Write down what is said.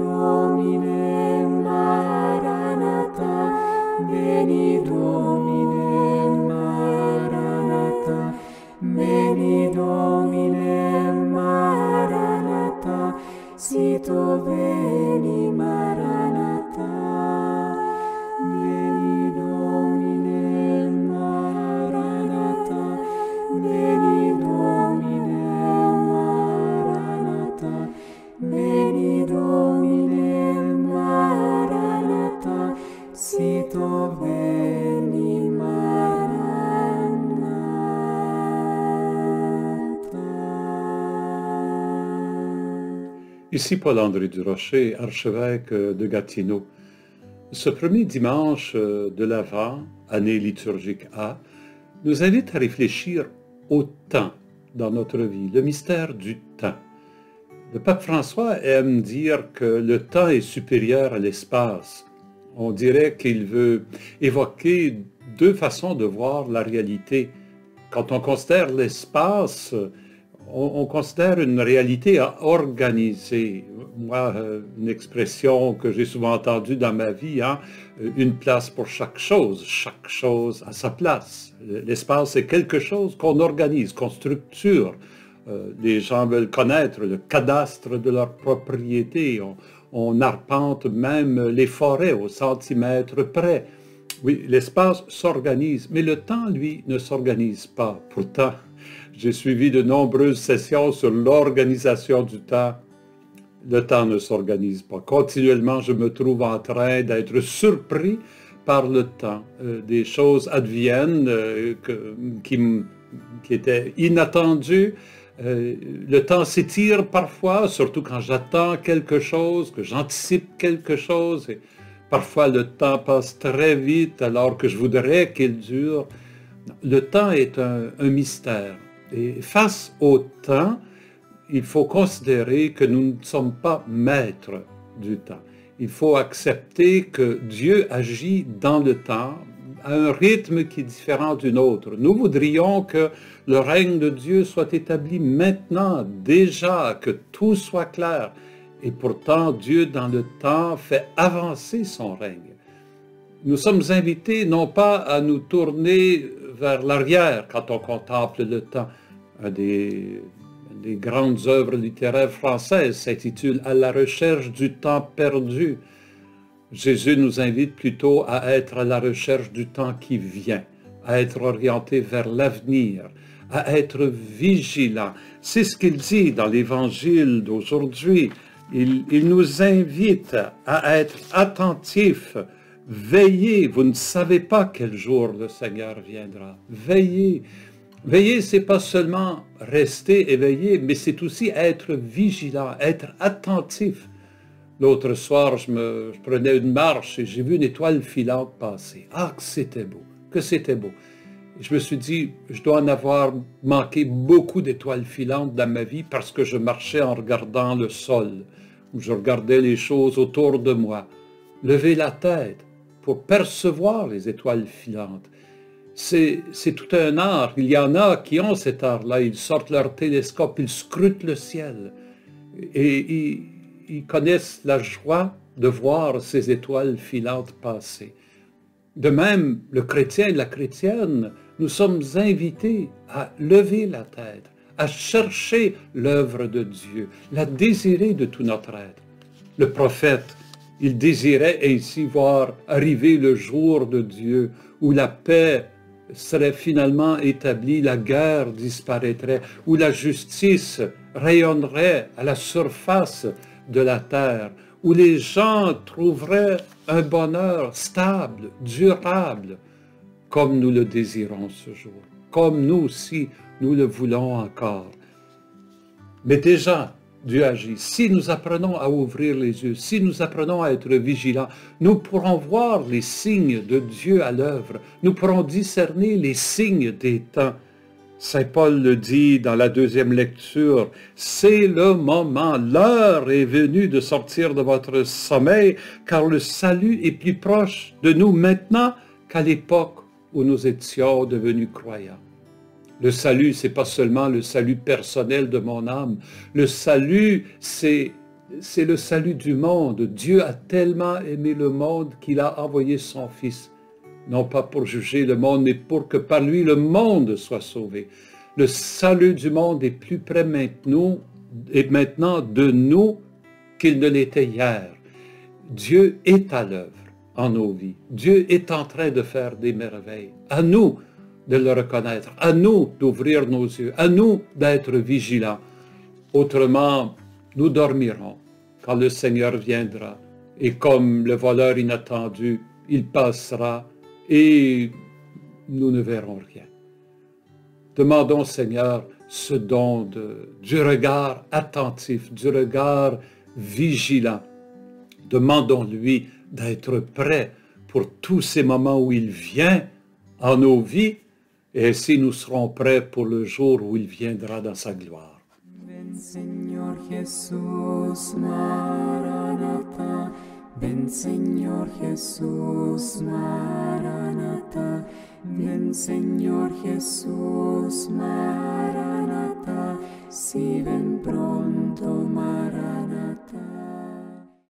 Domine, Maranatha, veni Domine, Maranatha, veni Domine, Maranatha, sito veni, Maranatha, veni Domine, Maranatha, veni Domine, Maranatha, veni Domine, Maranatha, sito veni, Maranatha. Ici Paul-André Durocher, archevêque de Gatineau. Ce premier dimanche de l'Avent, année liturgique A, nous invite à réfléchir au temps dans notre vie, le mystère du temps. Le pape François aime dire que le temps est supérieur à l'espace. On dirait qu'il veut évoquer deux façons de voir la réalité. Quand on considère l'espace, on considère une réalité à organiser. Moi, une expression que j'ai souvent entendue dans ma vie, hein, une place pour chaque chose à sa place. L'espace, c'est quelque chose qu'on organise, qu'on structure. Les gens veulent connaître le cadastre de leur propriété. On arpente même les forêts au centimètre près. Oui, l'espace s'organise, mais le temps, lui, ne s'organise pas. Pourtant, j'ai suivi de nombreuses sessions sur l'organisation du temps. Le temps ne s'organise pas. Continuellement, je me trouve en train d'être surpris par le temps. Des choses adviennent qui étaient inattendues. Le temps s'étire parfois, surtout quand j'attends quelque chose, que j'anticipe quelque chose. Et parfois, le temps passe très vite alors que je voudrais qu'il dure. Le temps est un mystère. Et face au temps, il faut considérer que nous ne sommes pas maîtres du temps. Il faut accepter que Dieu agit dans le temps à un rythme qui est différent du nôtre. Nous voudrions que le règne de Dieu soit établi maintenant, déjà, que tout soit clair. Et pourtant, Dieu, dans le temps, fait avancer son règne. Nous sommes invités non pas à nous tourner vers l'arrière quand on contemple le temps. Une des grandes œuvres littéraires françaises s'intitule « À la recherche du temps perdu ». Jésus nous invite plutôt à être à la recherche du temps qui vient, à être orienté vers l'avenir, à être vigilant. C'est ce qu'il dit dans l'Évangile d'aujourd'hui. Il nous invite à être attentifs. Veillez, vous ne savez pas quel jour le Seigneur viendra. Veillez. Veiller, c'est pas seulement rester éveillé, mais c'est aussi être vigilant, être attentif. L'autre soir, je prenais une marche et j'ai vu une étoile filante passer. Ah, que c'était beau, que c'était beau. Et je me suis dit, je dois en avoir manqué beaucoup d'étoiles filantes dans ma vie parce que je marchais en regardant le sol, où je regardais les choses autour de moi. Lever la tête pour percevoir les étoiles filantes. C'est tout un art. Il y en a qui ont cet art-là. Ils sortent leur télescope, ils scrutent le ciel. Et ils connaissent la joie de voir ces étoiles filantes passer. De même, le chrétien et la chrétienne, nous sommes invités à lever la tête, à chercher l'œuvre de Dieu, la désirer de tout notre être. Le prophète, il désirait ainsi voir arriver le jour de Dieu où la paix serait finalement établie, la guerre disparaîtrait, où la justice rayonnerait à la surface de la terre, où les gens trouveraient un bonheur stable, durable, comme nous le désirons ce jour, comme nous aussi, nous le voulons encore. Mais déjà, Dieu agit. Si nous apprenons à ouvrir les yeux, si nous apprenons à être vigilants, nous pourrons voir les signes de Dieu à l'œuvre. Nous pourrons discerner les signes des temps. Saint Paul le dit dans la deuxième lecture, « C'est le moment, l'heure est venue de sortir de votre sommeil, car le salut est plus proche de nous maintenant qu'à l'époque où nous étions devenus croyants. » Le salut, ce n'est pas seulement le salut personnel de mon âme. Le salut, c'est c'est le salut du monde. Dieu a tellement aimé le monde qu'il a envoyé son Fils, non pas pour juger le monde, mais pour que par lui le monde soit sauvé. Le salut du monde est plus près maintenant de nous qu'il ne l'était hier. Dieu est à l'œuvre en nos vies. Dieu est en train de faire des merveilles. À nous de le reconnaître, à nous d'ouvrir nos yeux, à nous d'être vigilants. Autrement, nous dormirons quand le Seigneur viendra. Et comme le voleur inattendu, il passera et nous ne verrons rien. Demandons, Seigneur, ce don du regard attentif, du regard vigilant. Demandons-lui d'être prêt pour tous ces moments où il vient en nos vies, et ainsi nous serons prêts pour le jour où il viendra dans sa gloire. Ven Señor Jesús, Maranatha. Ven Señor Jesús, Maranatha. Ven Señor Jesús, Maranatha. Si ven pronto, Maranatha.